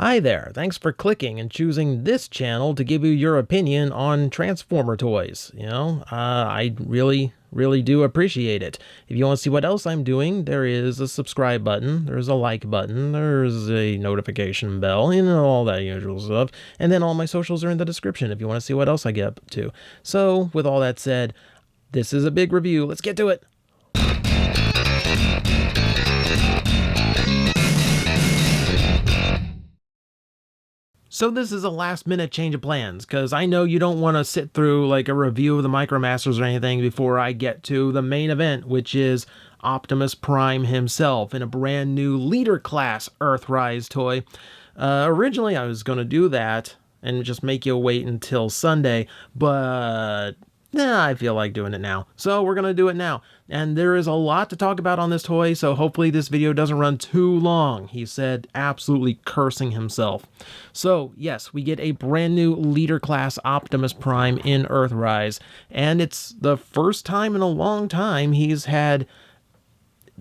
Hi there, thanks for clicking and choosing this channel to give you your opinion on Transformer toys. I really do appreciate it. If you want to see what else I'm doing, there is a subscribe button, there's a like button, there's a notification bell, all that usual stuff. And then all my socials are in the description if you want to see what else I get up to. So, with all that said, this is a big review. Let's get to it. So this is a last minute change of plans, because I know you don't want to sit through like a review of the Micromasters or anything before I get to the main event, which is Optimus Prime himself in a brand new Leader Class Earthrise toy. Originally I was going to do that and just make you wait until Sunday, but I feel like doing it now. So we're going to do it now. And there is a lot to talk about on this toy, so hopefully this video doesn't run too long. He said, absolutely cursing himself. So yes, we get a brand new Leader Class Optimus Prime in Earthrise. And it's the first time in a long time he's had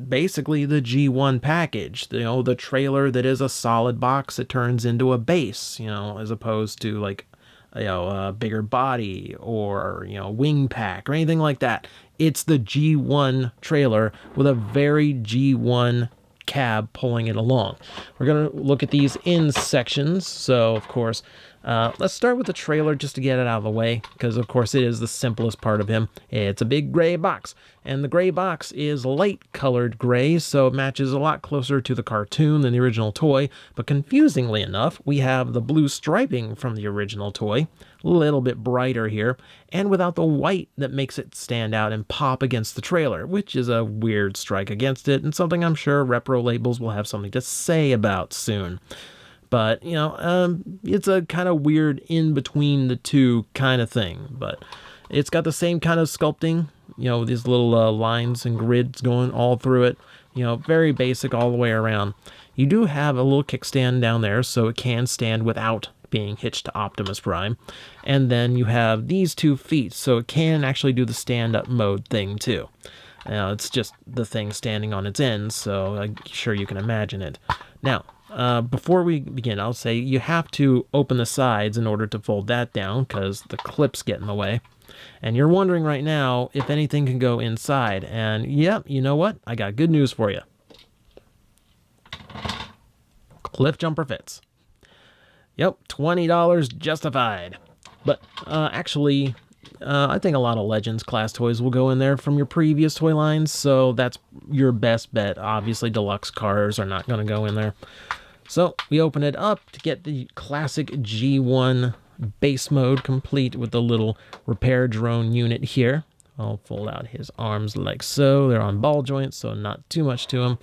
basically the G1 package. The trailer that is a solid box that turns into a base, as opposed to like a bigger body or wing pack or anything like that. It's the G1 trailer with a very G1 cab pulling it along. We're going to look at these in sections. So of course, let's start with the trailer just to get it out of the way, because of course it is the simplest part of him. It's a big gray box, and the gray box is light colored gray, so it matches a lot closer to the cartoon than the original toy. But confusingly enough, we have the blue striping from the original toy, a little bit brighter here, and without the white that makes it stand out and pop against the trailer, which is a weird strike against it, and something I'm sure repro labels will have something to say about soon. But, it's a kind of weird in between the two kind of thing. But it's got the same kind of sculpting, these little lines and grids going all through it. Very basic all the way around. You do have a little kickstand down there, so it can stand without being hitched to Optimus Prime. And then you have these 2 feet, so it can actually do the stand-up mode thing too. It's just the thing standing on its end, so I'm sure you can imagine it. Now, before we begin, I'll say you have to open the sides in order to fold that down, because the clips get in the way. And you're wondering right now if anything can go inside. And yep, you know what? I got good news for you. Cliff jumper fits. Yep, $20 justified. But actually, I think a lot of Legends class toys will go in there from your previous toy lines, so that's your best bet. Obviously, deluxe cars are not going to go in there. So we open it up to get the classic G1 base mode complete with the little repair drone unit here. I'll fold out his arms like so. They're on ball joints, so not too much to him.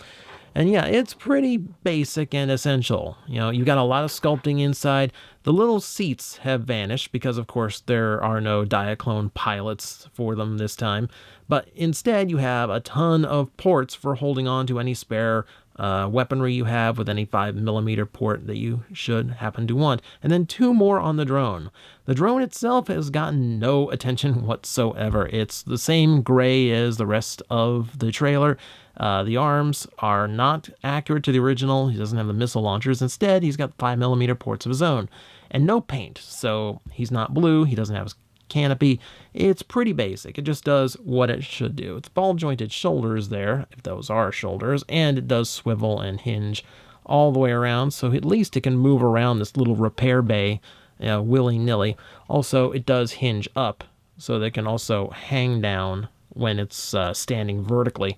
And yeah, it's pretty basic and essential. You got a lot of sculpting inside. The little seats have vanished because, of course, there are no Diaclone pilots for them this time. But instead, you have a ton of ports for holding on to any spare weaponry you have with any 5mm port that you should happen to want. And then 2 more on the drone. The drone itself has gotten no attention whatsoever. It's the same gray as the rest of the trailer. The arms are not accurate to the original. He doesn't have the missile launchers. Instead, he's got 5mm ports of his own. And no paint, so he's not blue. He doesn't have his canopy. It's pretty basic. It just does what it should do. It's ball-jointed shoulders there, if those are shoulders, and it does swivel and hinge all the way around, so at least it can move around this little repair bay willy-nilly. Also, it does hinge up, so they can also hang down when it's standing vertically.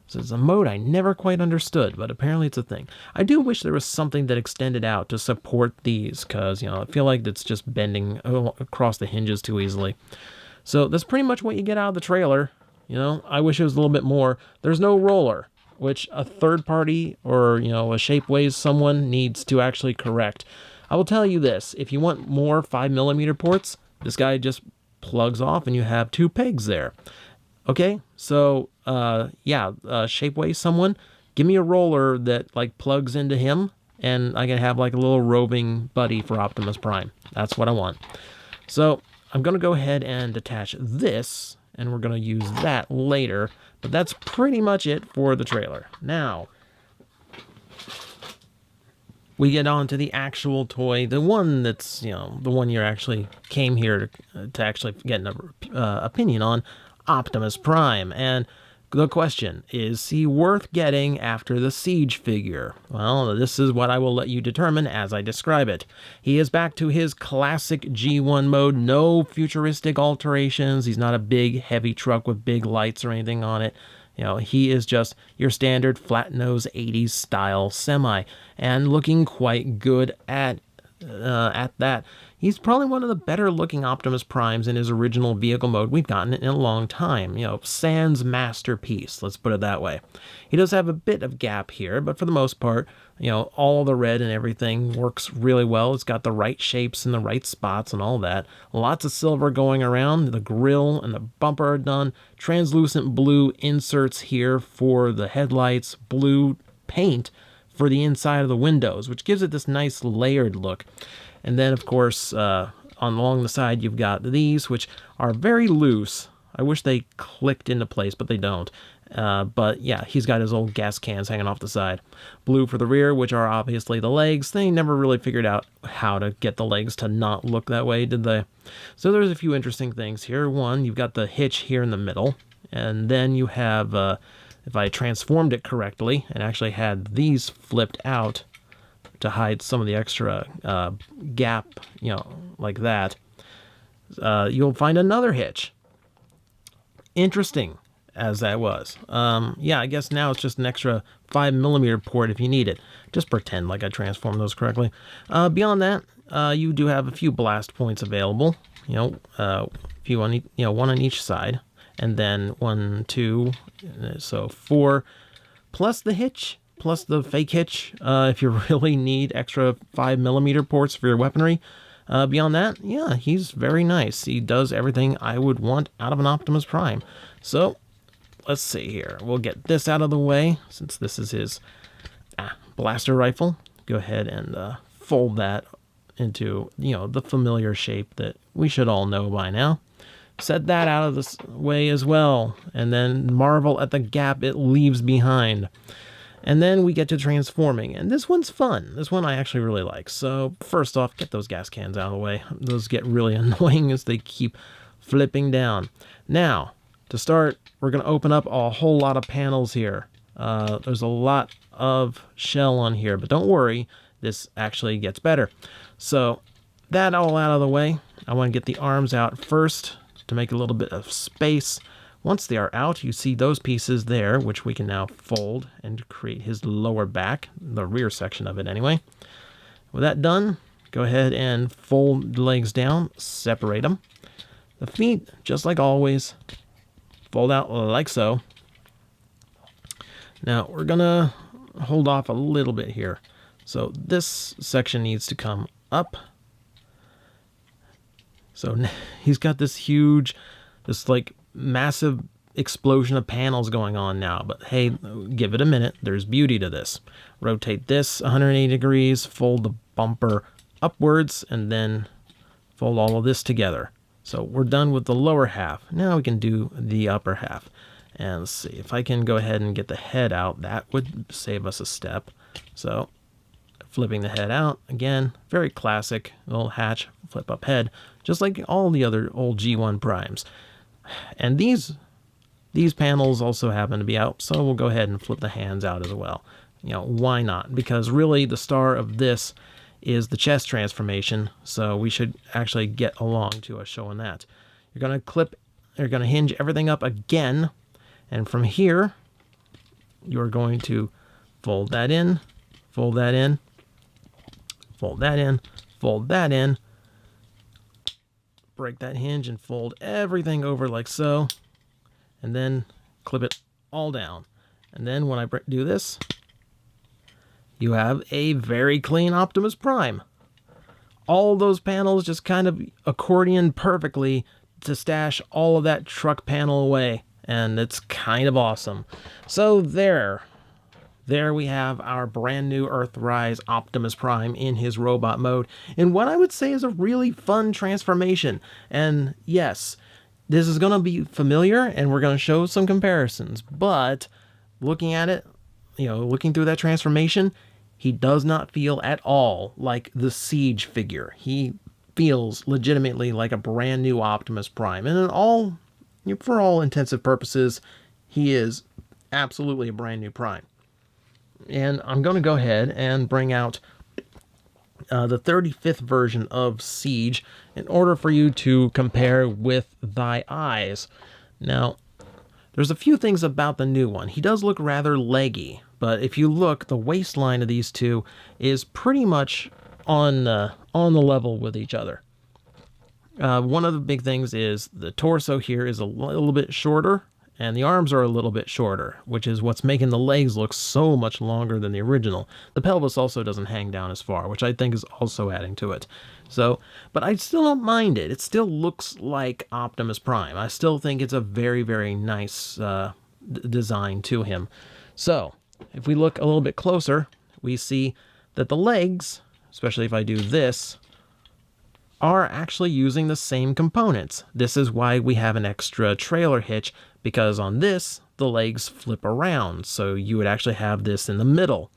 So it's a mode I never quite understood, but apparently it's a thing. I do wish there was something that extended out to support these, because, I feel like it's just bending across the hinges too easily. So that's pretty much what you get out of the trailer. I wish it was a little bit more. There's no roller, which a third party or, a Shapeways someone needs to actually correct. I will tell you this, if you want more 5mm ports, this guy just plugs off and you have 2 pegs there. Okay, so, Shapeways someone, give me a roller that, plugs into him, and I can have, a little roving buddy for Optimus Prime. That's what I want. So, I'm going to go ahead and attach this, and we're going to use that later, but that's pretty much it for the trailer. Now, we get on to the actual toy, the one that's, the one you actually came here to actually get an opinion on, Optimus Prime. And the question, is he worth getting after the Siege figure? Well, this is what I will let you determine as I describe it. He is back to his classic G1 mode, no futuristic alterations. He's not a big, heavy truck with big lights or anything on it. He is just your standard flat-nose 80s style semi, and looking quite good at that. He's probably one of the better looking Optimus Primes in his original vehicle mode we've gotten in a long time. Sans masterpiece, let's put it that way. He does have a bit of gap here, but for the most part, all the red and everything works really well. It's got the right shapes and the right spots and all that. Lots of silver going around. The grille and the bumper are done. Translucent blue inserts here for the headlights. Blue paint for the inside of the windows, which gives it this nice layered look. And then, of course, along the side, you've got these, which are very loose. I wish they clicked into place, but they don't. But yeah, he's got his old gas cans hanging off the side. Blue for the rear, which are obviously the legs. They never really figured out how to get the legs to not look that way, did they? So there's a few interesting things here. One, you've got the hitch here in the middle. And then you have, if I transformed it correctly and actually had these flipped out to hide some of the extra gap, like that, you'll find another hitch. Interesting as that was. Yeah, I guess now it's just an extra 5mm port if you need it. Just pretend like I transformed those correctly. Beyond that, you do have a few blast points available. A few on one on each side, and then 1, 2, so 4, plus the hitch. Plus the fake hitch, if you really need extra 5mm ports for your weaponry. Beyond that, yeah, he's very nice. He does everything I would want out of an Optimus Prime. So, let's see here. We'll get this out of the way, since this is his blaster rifle. Go ahead and fold that into, the familiar shape that we should all know by now. Set that out of the way as well, and then marvel at the gap it leaves behind. And then we get to transforming, and this one's fun. This one I actually really like. So first off, get those gas cans out of the way. Those get really annoying as they keep flipping down. Now, to start, we're going to open up a whole lot of panels here. There's a lot of shell on here, but don't worry, this actually gets better. So that all out of the way, I want to get the arms out first to make a little bit of space. Once they are out, you see those pieces there, which we can now fold and create his lower back, the rear section of it anyway. With that done, go ahead and fold the legs down, separate them. The feet, just like always, fold out like so. Now, we're going to hold off a little bit here. So this section needs to come up. So he's got this huge, massive explosion of panels going on now, but hey, give it a minute. There's beauty to this. Rotate this 180 degrees, fold the bumper upwards, and then fold all of this together. So we're done with the lower half. Now we can do the upper half. And let's see, if I can go ahead and get the head out, that would save us a step. So flipping the head out, again, very classic, little hatch, flip up head, just like all the other old G1 Primes. And these panels also happen to be out, so we'll go ahead and flip the hands out as well. Why not? Because really the star of this is the chest transformation, so we should actually get along to us showing that. You're going to hinge everything up again, and from here, you're going to fold that in, fold that in, fold that in, fold that in, break that hinge and fold everything over like so, and then clip it all down. And then when I do this, you have a very clean Optimus Prime. All those panels just kind of accordion perfectly to stash all of that truck panel away, and it's kind of awesome. So there we have our brand new Earthrise Optimus Prime in his robot mode, in what I would say is a really fun transformation. And yes, this is going to be familiar, and we're going to show some comparisons, but looking at it, looking through that transformation, he does not feel at all like the Siege figure. He feels legitimately like a brand new Optimus Prime. And for all intensive purposes, he is absolutely a brand new Prime. And I'm going to go ahead and bring out the 35th version of Siege in order for you to compare with thy eyes. Now, there's a few things about the new one. He does look rather leggy, but if you look, the waistline of these two is pretty much on the level with each other. One of the big things is the torso here is a little bit shorter, and the arms are a little bit shorter, which is what's making the legs look so much longer than the original. The pelvis also doesn't hang down as far, which I think is also adding to it. So, but I still don't mind it. It still looks like Optimus Prime. I still think it's a very, very nice design to him. So, if we look a little bit closer, we see that the legs, especially if I do this, are actually using the same components. This is why we have an extra trailer hitch, because on this, the legs flip around, so you would actually have this in the middle.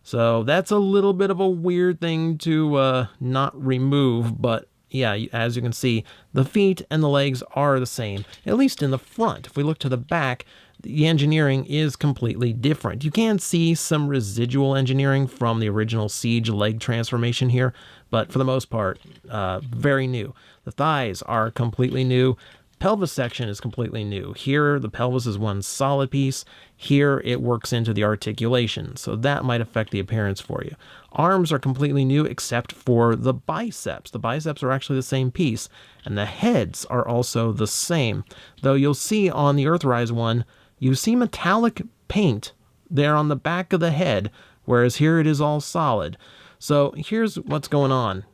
So that's a little bit of a weird thing to not remove, but yeah, as you can see, the feet and the legs are the same, at least in the front. If we look to the back, the engineering is completely different. You can see some residual engineering from the original Siege leg transformation here, but for the most part, very new. The thighs are completely new. Pelvis section is completely new. Here, the pelvis is one solid piece. Here, it works into the articulation, so that might affect the appearance for you. Arms are completely new except for the biceps. The biceps are actually the same piece, and the heads are also the same. Though you'll see on the Earthrise one, you see metallic paint there on the back of the head, whereas here it is all solid. So here's what's going on.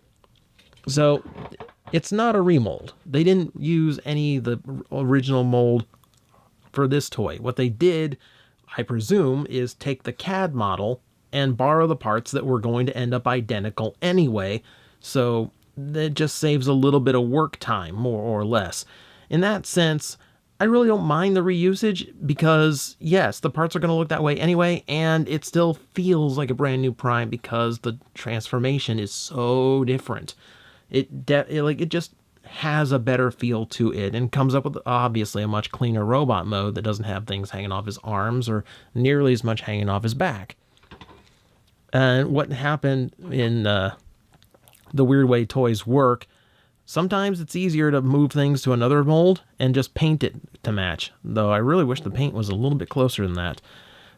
So it's not a remold. They didn't use any of the original mold for this toy. What they did, I presume, is take the CAD model and borrow the parts that were going to end up identical anyway, so that just saves a little bit of work time, more or less. In that sense, I really don't mind the reusage because, yes, the parts are going to look that way anyway, and it still feels like a brand new Prime because the transformation is so different. It just has a better feel to it and comes up with, obviously, a much cleaner robot mode that doesn't have things hanging off his arms or nearly as much hanging off his back. And what happened in the weird way toys work, sometimes it's easier to move things to another mold and just paint it to match, though I really wish the paint was a little bit closer than that.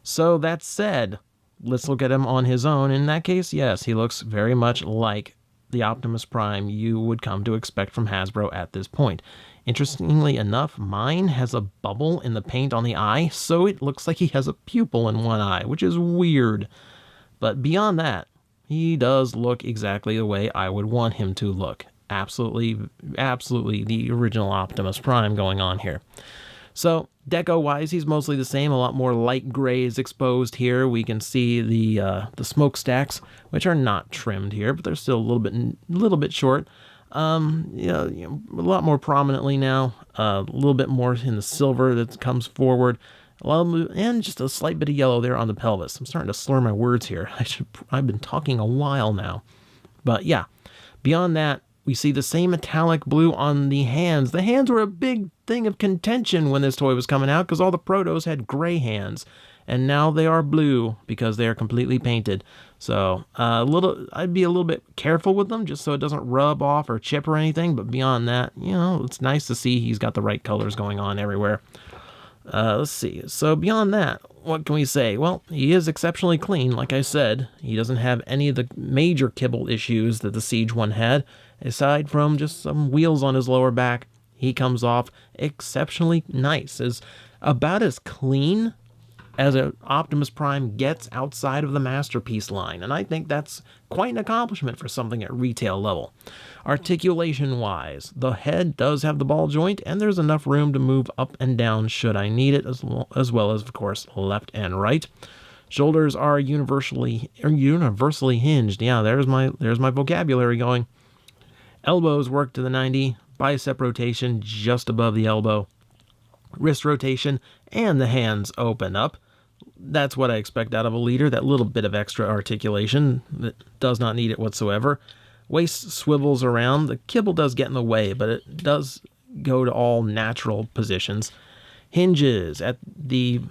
So that said, let's look at him on his own. In that case, yes, he looks very much like the Optimus Prime you would come to expect from Hasbro at this point. Interestingly enough, mine has a bubble in the paint on the eye, so it looks like he has a pupil in one eye, which is weird. But beyond that, he does look exactly the way I would want him to look. Absolutely the original Optimus Prime going on here. So, deco-wise, he's mostly the same. A lot more light gray is exposed here. We can see the smokestacks, which are not trimmed here, but they're still a little bit short. A lot more prominently now. A little bit more in the silver that comes forward. And just a slight bit of yellow there on the pelvis. I'm starting to slur my words here. I've been talking a while now. But yeah, beyond that, we see the same metallic blue on the hands. The hands were a big thing of contention when this toy was coming out because all the protos had gray hands. And now they are blue because they are completely painted. So I'd be a little bit careful with them just so it doesn't rub off or chip or anything. But beyond that, it's nice to see he's got the right colors going on everywhere. Let's see. So beyond that, what can we say? Well, he is exceptionally clean, like I said. He doesn't have any of the major kibble issues that the Siege one had. Aside from just some wheels on his lower back, he comes off exceptionally nice. Is about as clean as an Optimus Prime gets outside of the Masterpiece line, and I think that's quite an accomplishment for something at retail level. Articulation-wise, the head does have the ball joint, and there's enough room to move up and down should I need it, as well as, of course, left and right. Shoulders are universally hinged. Yeah, there's my vocabulary going. Elbows work to the 90, bicep rotation just above the elbow, wrist rotation, and the hands open up. That's what I expect out of a leader, that little bit of extra articulation that does not need it whatsoever. Waist swivels around. The kibble does get in the way, but it does go to all natural positions. Hinges at the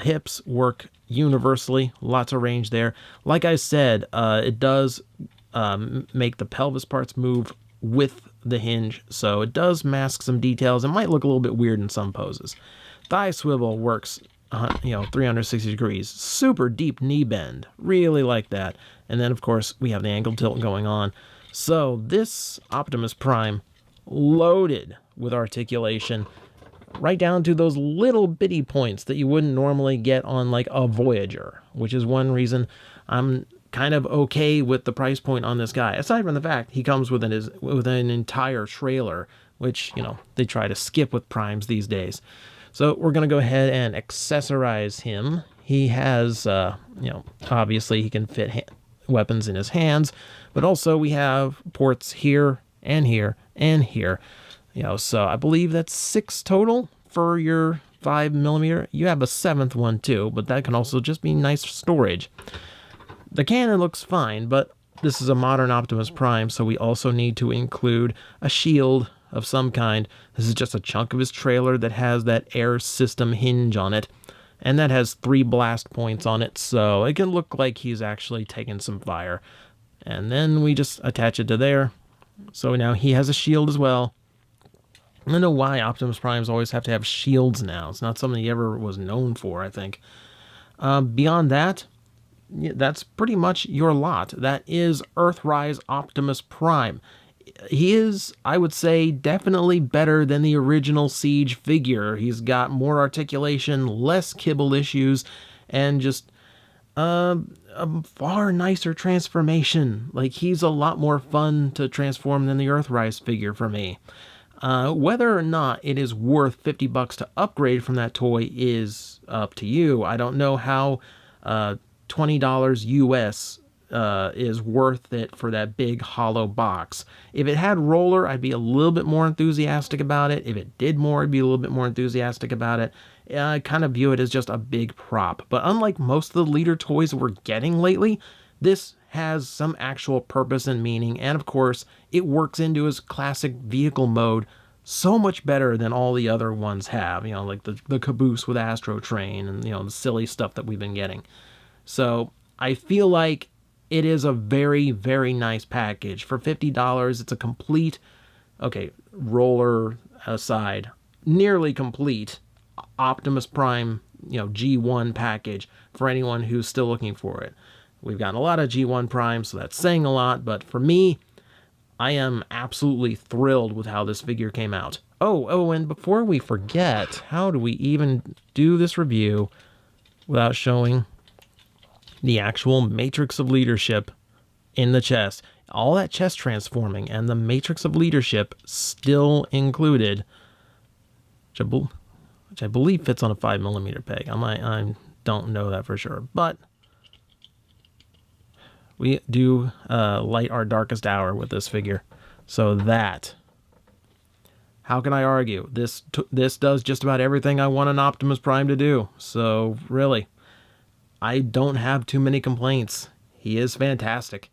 hips work universally. Lots of range there. Like I said, it does make the pelvis parts move with the hinge, so it does mask some details. It might look a little bit weird in some poses. Thigh swivel works 360 degrees. Super deep knee bend. Really like that. And then, of course, we have the ankle tilt going on. So this Optimus Prime, loaded with articulation, right down to those little bitty points that you wouldn't normally get on like a Voyager, which is one reason I'm kind of okay with the price point on this guy. Aside from the fact he comes with an entire trailer, which, they try to skip with Primes these days. So we're going to go ahead and accessorize him. He has, obviously he can fit weapons in his hands, but also we have ports here and here and here. So I believe that's 6 total for your 5mm. You have a 7th one too, but that can also just be nice storage. The cannon looks fine, but this is a modern Optimus Prime, so we also need to include a shield of some kind. This is just a chunk of his trailer that has that air system hinge on it, and that has 3 blast points on it, so it can look like he's actually taking some fire. And then we just attach it to there. So now he has a shield as well. I don't know why Optimus Primes always have to have shields now. It's not something he ever was known for, I think. Beyond that, that's pretty much your lot. That is Earthrise Optimus Prime. He is, I would say, definitely better than the original Siege figure. He's got more articulation, less kibble issues, and just a far nicer transformation. Like, he's a lot more fun to transform than the Earthrise figure for me. Whether or not it is worth $50 to upgrade from that toy is up to you. I don't know how $20 US is worth it for that big hollow box. If it had roller, I'd be a little bit more enthusiastic about it. If it did more, I'd be a little bit more enthusiastic about it. I kind of view it as just a big prop. But unlike most of the leader toys we're getting lately, this has some actual purpose and meaning, and of course, it works into his classic vehicle mode so much better than all the other ones have, like the caboose with Astro Train and, the silly stuff that we've been getting. So I feel like it is a very, very nice package. For $50, it's a complete, roller aside, nearly complete Optimus Prime, G1 package for anyone who's still looking for it. We've gotten a lot of G1 Primes, so that's saying a lot, but for me, I am absolutely thrilled with how this figure came out. Oh, and before we forget, how do we even do this review without showing the actual Matrix of Leadership in the chest? All that chest transforming and the Matrix of Leadership still included, which I believe fits on a 5mm peg. I don't know that for sure, but we do light our darkest hour with this figure. So that, how can I argue? This does just about everything I want an Optimus Prime to do. So really, I don't have too many complaints. He is fantastic.